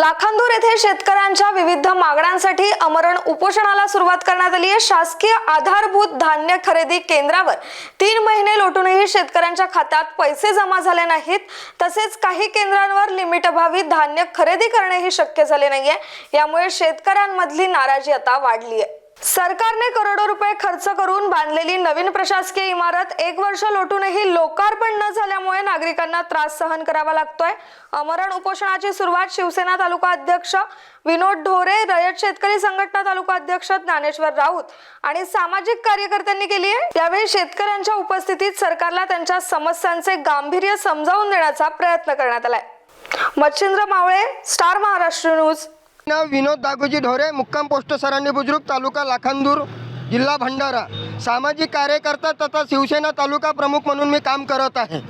लाखांदूर येथे शेतकऱ्यांच्या विविध मागण्यांसाठी आमरण उपोषणाला सुरुवात करण्यात आली आहे। शासकीय आधारभूत धान्य खरेदी केंद्रावर 3 महिने लोटूनही शेतकऱ्यांच्या खात्यात पैसे जमा झाले नाहीत। तसेच काही केंद्रांवर लिमिट अभावी धान्य खरेदी करणेही शक्य झाले नाहीये। यामुळे शेतकऱ्यांमधली नाराजी आता वाढली आहे। सरकारने करोडो रुपये खर्च करून बांधलेली नवीन प्रशासकीय इमारत 1 वर्ष लोटूनही लोकार्पण न झाल्यामुळे नागरिकांना त्रास सहन करावा लागतोय। आमरण उपोषणाची सुरुवात शिवसेना तालुका अध्यक्ष विनोद ढोरे, रयत शेतकरी संघटना तालुका अध्यक्ष ज्ञानेश्वर राऊत आणि सामाजिक कार्यकर्त्यांनी केली आहे। त्यावेळी शेतकऱ्यांच्या उपस्थितीत सरकारला त्यांच्या समस्यांचे गांभीर्य समजावून देण्याचा प्रयत्न करण्यात आलाय। मच्छिंद्र मावळे, स्टार महाराष्ट्र न्यूज। विनोद दागोजी ढोरे, मुक्काम पोस्ट सरांनी बुजुर्ग, तालुका लाखांदूर, जिल्हा भंडारा। सामाजिक कार्यकर्ता तथा शिवसेना तालुका प्रमुख म्हणून मी काम करत आहे।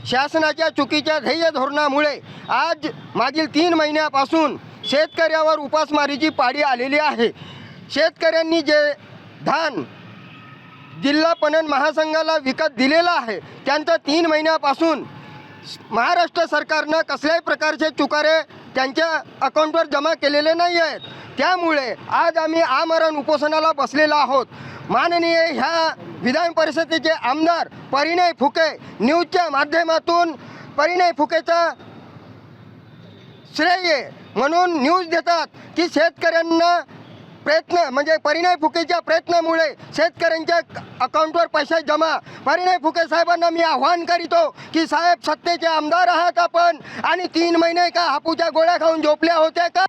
शासनाच्या चुकीच्या ध्येय धोरणामुळे आज मागील 3 महिन्यापासून शेतकऱ्यावर उपासमारीची पाळी आलेली आहे। शेतकऱ्यांनी जे धान जिल्हा पणन महासंघाला विकत दिलेलं आहे त्यांचं 3 महिन्यापासून महाराष्ट्र सरकारनं कसल्याही प्रकारचे चुकारे त्यांच्या अकाउंटवर जमा केलेले नाही आहेत। त्यामुळे आज आम्ही आमरण उपोषणाला बसलेलो आहोत। माननीय ह्या विधान परिषदेचे आमदार परिणय फुके न्यूजच्या माध्यमातून परिणय फुकेचा श्रेय म्हणून न्यूज देतात की शेतकऱ्यांना प्रयत्न म्हणजे परिणय फुकेच्या प्रयत्नामुळे शेतकऱ्यांच्या अकाउंटवर पैसे जमा। परिणय फुके साहेबांना मी आव्हान करीतो की साहेब, सत्तेचे आमदार आहात आपण आणि 3 महिने का हापूच्या गोळ्या खाऊन झोपल्या होत्या का?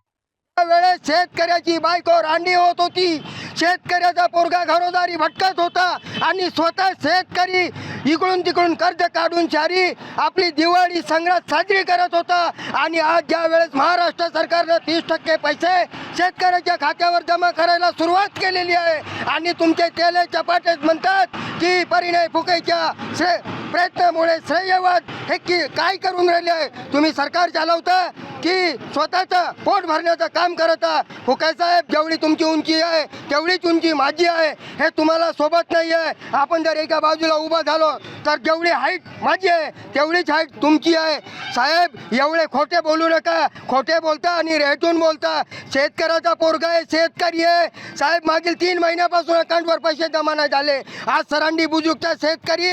वेळेस शेतकऱ्याची बायको रांडी होत होती, शेतकऱ्याचा पोरगा घरोदारी भटकत होता आणि स्वतः शेतकरी इकडून तिकडून कर्ज काढून शारी आपली दिवाळी संग्रात साजरी करत होता। आणि आज ज्या वेळेस महाराष्ट्र सरकारनं 30% पैसे शेतकऱ्याच्या खात्यावर जमा करायला सुरुवात केलेली आहे आणि तुमचे तेले चपाटेच म्हणतात की परिणय फुकेच्या प्रयत्नामुळे श्रेयवाद हे की काय करून राहिले आहे? तुम्ही सरकार चालवता की स्वतःचं पोट भरण्याचं काम करता? फुके साहेब, जेवढी तुमची उंची आहे तेवढीच उंची माझी आहे, हे तुम्हाला सोबत नाही आहे। आपण जर एका बाजूला उभा झालो तर जेवढी हाईट माझी आहे तेवढीच हाईट तुमची आहे। साहेब, एवढे खोटे बोलू नका। खोटे बोलता आणि रेटून बोलता। शेतकऱ्याचा पोरगा आहे, शेतकरी आहे साहेब। मागील 3 महिन्यापासून अकाउंटवर पैसे जमा नाही झाले। आज सरांनी बुजुर्गचा शेतकरी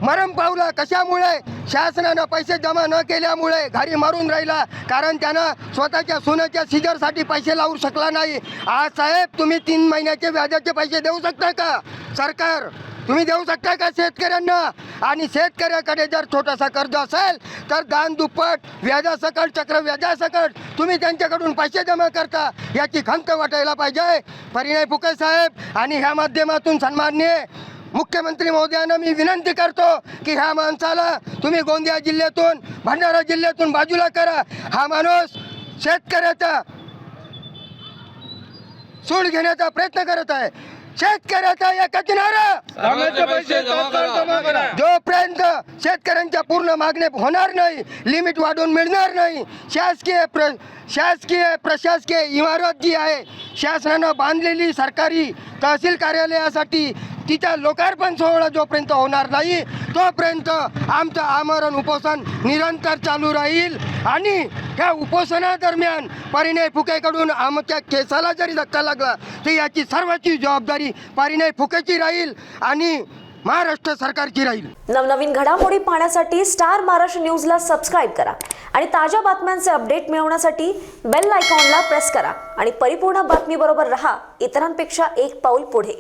मरण पावला। कशामुळे? शासनानं पैसे जमा न केल्यामुळे घरी मरून राहिला, कारण त्यानं स्वतःच्या सोन्याच्या सिजरसाठी पैसे लावू शकला नाही। आज साहेब, तुम्ही 3 महिन्याचे व्याजाचे पैसे देऊ शकता का? सरकार, तुम्ही देऊ शकता का शेतकऱ्यांना? आणि शेतकऱ्याकडे जर छोटासा कर्ज असेल तर दान दुप्पट व्याजासकट, चक्र व्याजासकट तुम्ही त्यांच्याकडून पैसे जमा करता, याची खंत वाटायला पाहिजे। परिणय फुके साहेब आणि ह्या माध्यमातून सन्माननीय मुख्यमंत्री महोदयांना मी विनंती करतो की ह्या माणसाला तुम्ही गोंदिया जिल्ह्यातून, भंडारा जिल्ह्यातून बाजूला करा। हा माणूस शेतकऱ्याचा सूड घेण्याचा प्रयत्न करत आहे। शेतकऱ्याचा एकच नारा, जोपर्यंत शेतकऱ्यांच्या पूर्ण मागण्या होणार नाही, लिमिट वाढवून मिळणार नाही, शासकीय प्रशासकीय इमारत जी आहे शासनानं बांधलेली सरकारी तहसील कार्यालयासाठी, तिचा लोकार्पण सोहळा जोपर्यंत होणार नाही तोपर्यंत आमचं आमरण उपोषण निरंतर चालू राहील। आणि ह्या उपोषणादरम्यान परिणय फुकेकडून आमच्या केसाला जरी धक्का लागला तर याची सर्वांची जबाबदारी परिणय फुकेची राहील आणि महाराष्ट्र सरकारची राहील। नवनवीन घडामोडी पाहण्यासाठी स्टार महाराष्ट्र न्यूजला सबस्क्राईब करा आणि ताज्या बातम्यांचे अपडेट मिळवण्यासाठी बेल आयकॉनला प्रेस करा आणि परिपूर्ण बातमीबरोबर रहा, इतरांपेक्षा एक पाऊल पुढे।